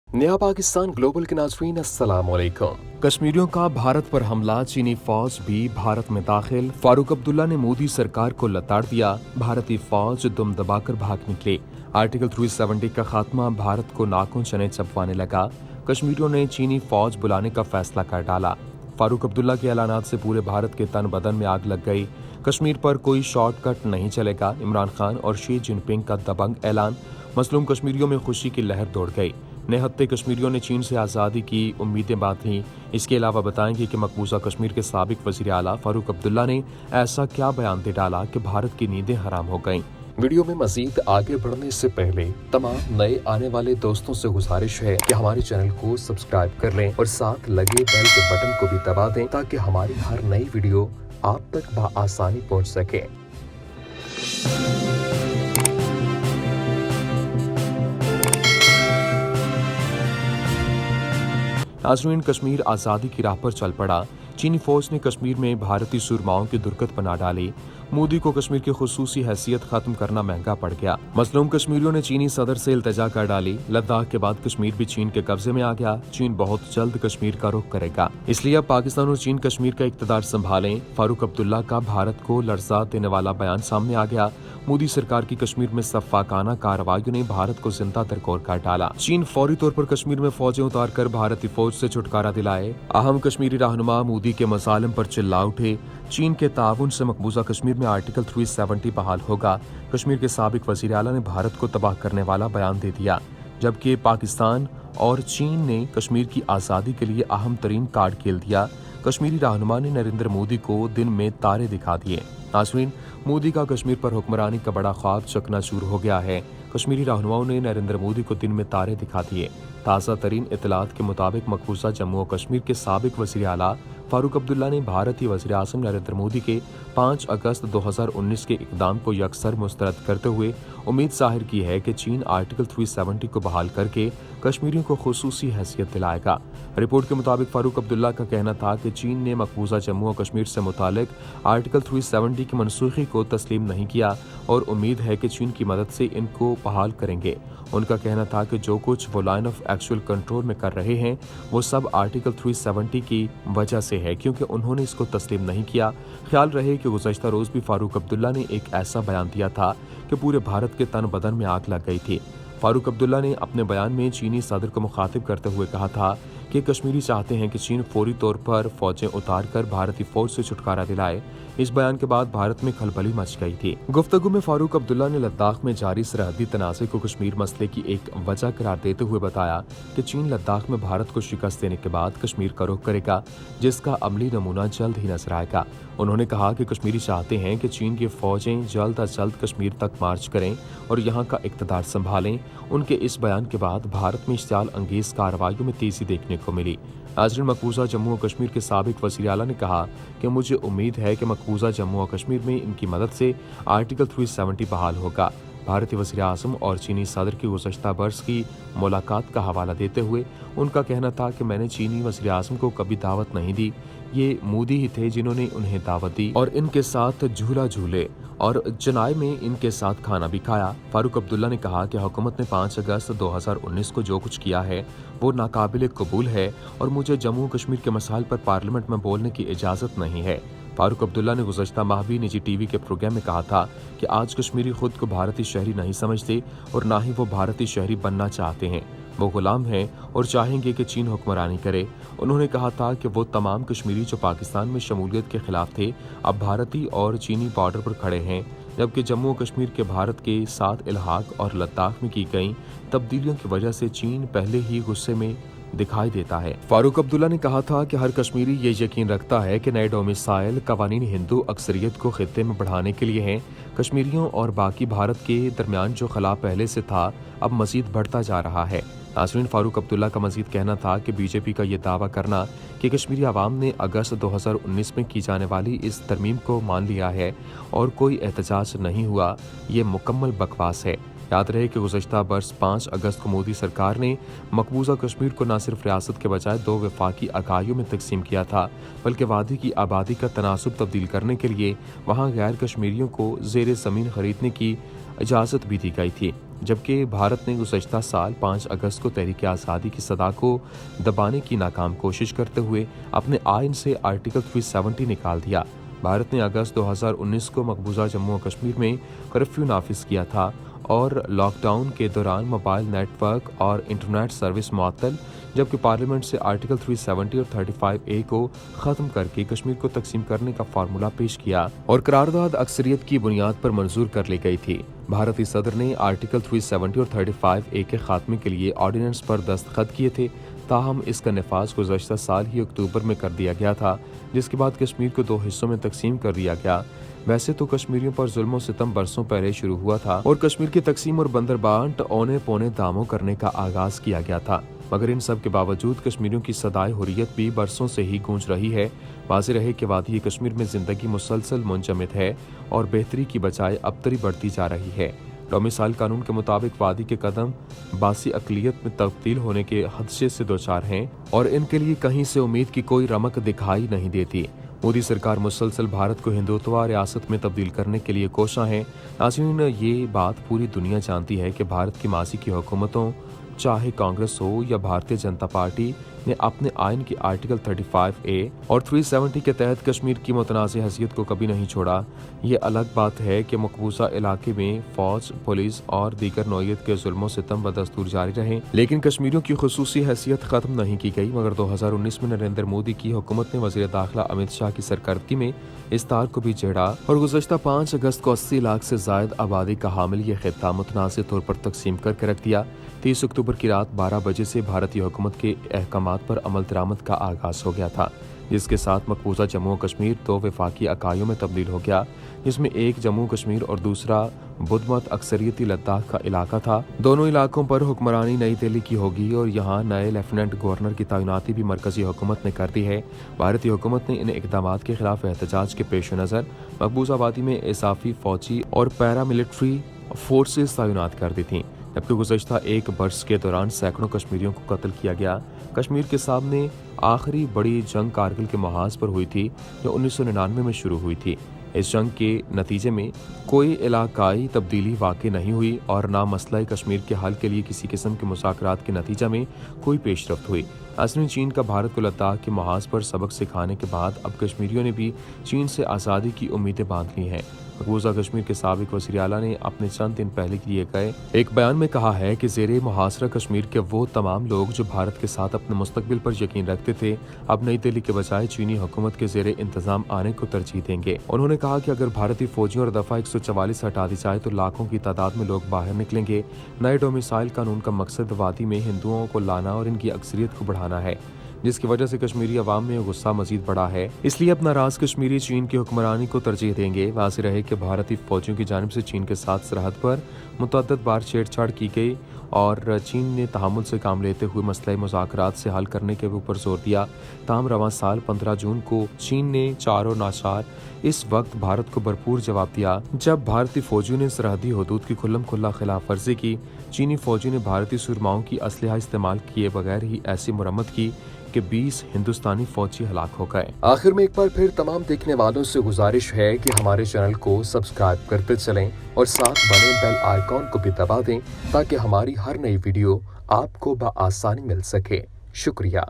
नया पाकिस्तान ग्लोबल के नाज़रीन अस्सलाम वालेकुम। कश्मीरियों का भारत पर हमला, चीनी फौज भी भारत में दाखिल। फारूक अब्दुल्ला ने मोदी सरकार को लताड़ दिया, भारतीय फौज दुम दबाकर भाग निकली। आर्टिकल 370 का खात्मा, भारत को नाखून चने चबवाने लगा। कश्मीरियों ने चीनी फौज बुलाने का फैसला कर डाला। फारूक अब्दुल्ला के ऐलानात से पूरे भारत के तन बदन में आग लग गई। कश्मीर पर कोई शॉर्टकट नहीं चलेगा। इमरान खान और शी जिनपिंग का दबंग ऐलान। मजलूम कश्मीरियों में खुशी की लहर दौड़ गई। निहत्ते कश्मीरियों ने चीन से आज़ादी की उम्मीदें बांधी। इसके अलावा बताएंगे कि मकबूजा कश्मीर के साबिक वज़ीर आला फारूक अब्दुल्ला ने ऐसा क्या बयान दे डाला कि भारत की नींदें हराम हो गईं। वीडियो में मजीद आगे बढ़ने से पहले तमाम नए आने वाले दोस्तों से गुजारिश है कि हमारे चैनल को सब्सक्राइब कर लें और साथ लगे बेल के बटन को भी दबा दें ताकि हमारी हर नई वीडियो आप तक बआसानी पहुंच सके। नाज़रीन, कश्मीर आज़ादी की राह पर चल पड़ा। चीनी फौज ने कश्मीर में भारतीय सुरमाओं की दुर्गत बना डाली। मोदी को कश्मीर की खुसूसी हैसियत खत्म करना महंगा पड़ गया। मजलूम कश्मीरियों ने चीनी सदर से इल्तिजा कर डाली। लद्दाख के बाद कश्मीर भी चीन के कब्जे में आ गया। चीन बहुत जल्द कश्मीर का रुख करेगा, इसलिए अब पाकिस्तान और चीन कश्मीर का इक़्तिदार संभालें। फारूक अब्दुल्ला का भारत को लर्जा देने वाला बयान सामने आ गया। मोदी सरकार की कश्मीर में सफ़ाकाना कार्रवाइयों ने भारत को जिंदा दरकोर कर डाला। चीन फौरी तौर पर कश्मीर में फौजें उतार कर भारतीय फौज से छुटकारा दिलाए। अहम कश्मीरी रहनुमा मोदी के मसालिम पर चिल्ला उठे। चीन के ताउन से मकबूजा कश्मीर में आर्टिकल 370 बहाल होगा। कश्मीर के साबिक वज़ीर आला ने भारत को तबाह करने वाला बयान दे दिया, जबकि पाकिस्तान और चीन ने कश्मीर की आज़ादी के लिए अहम तरीन कार्ड खेल दिया। कश्मीरी रहनुमा ने नरेंद्र मोदी को दिन में तारे दिखा दिए। नाज़रीन, मोदी का कश्मीर पर हुक्मरानी का बड़ा ख्वाब चकनाचूर हो गया है। कश्मीरी रहनुमाओं ने नरेंद्र मोदी को दिन में तारे दिखा दिए। ताज़ा तरीन इतलात के मुताबिक मकबूजा जम्मू और कश्मीर के साबिक वज़ीर आला फारूक अब्दुल्ला ने भारतीय वज़ीर आज़म नरेंद्र मोदी के 5 अगस्त 2019 के इक़दाम को यकसर मुस्तरद करते हुए उम्मीद जाहिर की है कि चीन आर्टिकल 370 को बहाल करके कश्मीरियों को खुसूसी हैसियत दिलाएगा। रिपोर्ट के मुताबिक फारूक अब्दुल्ला का कहना था कि चीन ने मकबूजा जम्मू और कश्मीर से मुतालिक आर्टिकल 370 की मनसूखी को तस्लीम नहीं किया और उम्मीद है कि चीन की मदद से इनको बहाल करेंगे। उनका कहना था कि जो कुछ वो लाइन ऑफ एक्चुअल कंट्रोल में कर रहे हैं वो सब आर्टिकल 370 की वजह से है, क्योंकि उन्होंने इसको तस्लीम नहीं किया। ख्याल रहे कि गुज़श्ता रोज़ भी फारूक अब्दुल्ला ने एक ऐसा बयान दिया था कि पूरे भारत के तन बदन में आग लग गई थी। फारूक अब्दुल्ला ने अपने बयान में चीनी सदर को मुखातिब करते हुए कहा था कि कश्मीरी चाहते हैं कि चीन फौरी तौर पर फौजें उतार कर भारतीय फौज से छुटकारा दिलाए। इस बयान के बाद भारत में खलबली मच गई थी। गुफ्तगू में फारूक अब्दुल्ला ने लद्दाख में जारी सरहदी तनाज़े को कश्मीर मसले की एक वजह करार देते हुए बताया कि चीन लद्दाख में भारत को शिकस्त देने के बाद कश्मीर का रुख करेगा, जिसका अमली नमूना जल्द ही नजर आएगा। उन्होंने कहा कि कश्मीरी चाहते हैं कि चीन की फौजें जल्द अज जल्द कश्मीर तक मार्च करें और यहाँ का इक़्तिदार संभालें। उनके इस बयान के बाद भारत में इश्तियाल अंगेज कार्रवाइयों में तेजी देखने को मिली। नाज़रीन, मकबूजा जम्मू और कश्मीर के साबिक वज़ीर आला ने कहा कि मुझे उम्मीद है कि मकबूजा जम्मू और कश्मीर में इनकी मदद से आर्टिकल 370 बहाल होगा। भारतीय वज़ीर आज़म और चीनी सदर की गुज़श्ता बरस की मुलाकात का हवाला देते हुए उनका कहना था कि मैंने चीनी वज़ीर आज़म को कभी दावत नहीं दी, ये मोदी ही थे जिन्होंने उन्हें दावत दी और इनके साथ झूला झूले और चेन्नई में इनके साथ खाना भी खाया। फारूक अब्दुल्ला ने कहा कि हुकूमत ने 5 अगस्त 2019 को जो कुछ किया है वो नाकाबिल कबूल है और मुझे जम्मू कश्मीर के मसाइल पर पार्लियामेंट में बोलने की इजाज़त नहीं है। फारूक अब्दुल्ला ने गुज़श्ता माह भी निजी टीवी के प्रोग्राम में कहा था कि आज कश्मीरी खुद को भारतीय शहरी नहीं समझते और ना ही वो भारतीय शहरी बनना चाहते हैं। वो गुलाम हैं और चाहेंगे कि चीन हुक्मरानी करे। उन्होंने कहा था कि वो तमाम कश्मीरी जो पाकिस्तान में शमूलियत के खिलाफ थे अब भारतीय और चीनी बॉर्डर पर खड़े हैं, जबकि जम्मू कश्मीर के भारत के साथ इल्हाक और लद्दाख में की गई तब्दीलियों की वजह से चीन पहले ही गुस्से में दिखाई देता है। फारूक अब्दुल्ला ने कहा था कि हर कश्मीरी ये यकीन रखता है कि नए डोमिसाइल कवानीन हिंदू अक्सरियत को खित्ते में बढ़ाने के लिए हैं। कश्मीरियों और बाकी भारत के दरमियान जो खला पहले से था अब मजीद बढ़ता जा रहा है। नाज़रीन, फारूक अब्दुल्ला का मजीद कहना था कि बीजेपी का ये दावा करना कि कश्मीरी आवाम ने अगस्त 2019 में की जाने वाली इस तरमीम को मान लिया है और कोई एहतजाज नहीं हुआ, ये मुकम्मल बकवास है। याद रहे कि गुज़श्ता बरस 5 अगस्त को मोदी सरकार ने मकबूजा कश्मीर को न सिर्फ रियासत के बजाय 2 वफाकी इकाइयों में तकसीम किया था, बल्कि वादी की आबादी का तनासुब तब्दील करने के लिए वहाँ गैर कश्मीरियों को ज़ेर ज़मीन खरीदने की इजाज़त भी दी गई थी। जबकि भारत ने गुज़श्ता साल 5 अगस्त को तहरीक आज़ादी की सदा को दबाने की नाकाम कोशिश करते हुए अपने आइन से आर्टिकल 370 निकाल दिया। भारत ने अगस्त 2019 को मकबूजा जम्मू और कश्मीर में कर्फ्यू नाफिज किया था और लॉकडाउन के दौरान मोबाइल नेटवर्क और इंटरनेट सर्विस मुअत्तल, जबकि पार्लियामेंट से आर्टिकल 370 और 35A को ख़त्म करके कश्मीर को तकसीम करने का फार्मूला पेश किया और करारदाद अक्सरियत की बुनियाद पर मंजूर कर ली गई थी। भारतीय सदर ने आर्टिकल 370 और 35A के खात्मे के लिए ऑर्डिनेंस पर दस्तखत किए थे, ताहम इसका नफाज गुज़श्ता साल ही अक्टूबर में कर दिया गया था, जिसके बाद कश्मीर को 2 हिस्सों में तकसीम कर दिया गया। वैसे तो कश्मीरियों पर जुल्म और सितम बरसों पहले शुरू हुआ था और कश्मीर की तकसीम और बंदरबांट औने पौने दामों करने का आगाज किया गया था, मगर इन सब के बावजूद कश्मीरियों की सदाए हुर्रियत भी बरसों से ही गूंज रही है। वाज़ेह रहे कि वादी कश्मीर में जिंदगी मुसलसल मुंजमद है और बेहतरी की बजाय अबतरी बढ़ती जा रही है। डोमिसाइल कानून के मुताबिक वादी के कदम बासी अकलियत में तब्दील होने के खदशे से दोचार हैं और इनके लिए कहीं से उम्मीद की कोई रमक दिखाई नहीं देती। मोदी सरकार मुसलसल भारत को हिंदुत्व रियासत में तब्दील करने के लिए कोशा है। नाज़रीन, ये बात पूरी दुनिया जानती है कि भारत की माजी की हुकूमतों, चाहे कांग्रेस हो या भारतीय जनता पार्टी, ने अपने आइन की आर्टिकल 35A और 370 के तहत कश्मीर की मुतनाज़ हैसियत को कभी नहीं छोड़ा। ये अलग बात है कि मकबूजा इलाके में फौज, पुलिस और दीगर नौइयत के जुल्म सितम बदस्तूर जारी रहे, लेकिन कश्मीरियों की खुसूसी हैसियत खत्म नहीं की गई। मगर 2019 में नरेंद्र मोदी की हुकूमत ने वज़ीर दाखिला अमित शाह की सरकर्दगी में इस तार को भी छेड़ा और गुज़श्ता 5 अगस्त को 80 लाख से जायद आबादी का हामिल ये खित्ता मुतनाज़ तौर पर तकसीम करके रख दिया। 30 अक्टूबर की रात 12 बजे से भारतीय हुकूमत के अहकामात पर अमल दरामद का आगाज हो गया था, जिसके साथ मकबूजा जम्मू कश्मीर 2 वफाकी इकाइयों में तब्दील हो गया, जिसमें एक जम्मू कश्मीर और दूसरा बुधमत अक्सरियती लद्दाख का इलाका था। दोनों इलाकों पर हुक्मरानी नई दिल्ली की होगी और यहाँ नए लेफ्टिनेंट गवर्नर की तैनाती भी मरकजी हुकूमत ने कर दी है। भारतीय हुकूमत ने इन इक़दामात के खिलाफ एहतजाज के पेश नज़र मकबूजा वादी में इसाफी फौजी और पैरामिलिट्री फोर्सेस तैनात कर दी थी, जबकि गुज़श्ता 1 बरस के दौरान सैकड़ों कश्मीरियों को कत्ल किया गया। कश्मीर के सामने आखिरी बड़ी जंग कारगिल के महाज पर हुई थी, जो 1999 में शुरू हुई थी। इस जंग के नतीजे में कोई इलाकाई तब्दीली वाक़ई नहीं हुई और ना मसला कश्मीर के हल के लिए किसी किस्म के मुज़ाकरात के नतीजा में कोई पेशरफ्त हुई। असली चीन का भारत को लद्दाख के महाज पर सबक सिखाने के बाद अब कश्मीरियों ने भी चीन से आज़ादी की उम्मीदें बांध ली हैं। मकबूजा कश्मीर के साबिक वज़ीर आला ने अपने चंद दिन पहले किए गए एक बयान में कहा है कि ज़ेरे मुहासरा कश्मीर के वो तमाम लोग जो भारत के साथ अपने मुस्तकबिल पर यकीन रखते थे, अब नई दिल्ली के बजाय चीनी हुकूमत के ज़ेरे इंतजाम आने को तरजीह देंगे। उन्होंने कहा कि अगर भारतीय फौजियों और दफ़ा 144 हटा दी जाए तो लाखों की तादाद में लोग बाहर निकलेंगे। नए डोमिसाइल कानून का मकसद वादी में हिंदुओं को लाना और इनकी अक्सरियत को बढ़ाना है, जिसकी वजह से कश्मीरी अवाम में गुस्सा मजीद बढ़ा है। इसलिए अब नाराज कश्मीरी चीन की हुक्मरानी को तरजीह देंगे। वाज़ेह रहे कि भारतीय फौजियों की जानिब से चीन के साथ सरहद पर मुतअद्दिद बार छेड़छाड़ की गई और चीन ने तहम्मुल से काम लेते हुए मसला मुज़ाकरात से हल करने के ऊपर जोर दिया। ताहम रवां साल 15 जून को चीन ने चार और नाचार इस वक्त भारत को भरपूर जवाब दिया, जब भारतीय फौजियों ने सरहदी हदूद की खुल्लम खुल्ला खिलाफ वर्जी की। चीनी फौजियों ने भारतीय सुरमाओं की असलहा इस्तेमाल किए बगैर ही ऐसी मुरम्मत की कि 20 हिंदुस्तानी फौजी हलाक हो गए। आखिर में एक बार फिर तमाम देखने वालों से गुजारिश है कि हमारे चैनल को सब्सक्राइब करते चलें और साथ बने बेल आइकॉन को भी दबा दें, ताकि हमारी हर नई वीडियो आपको बआसानी मिल सके। शुक्रिया।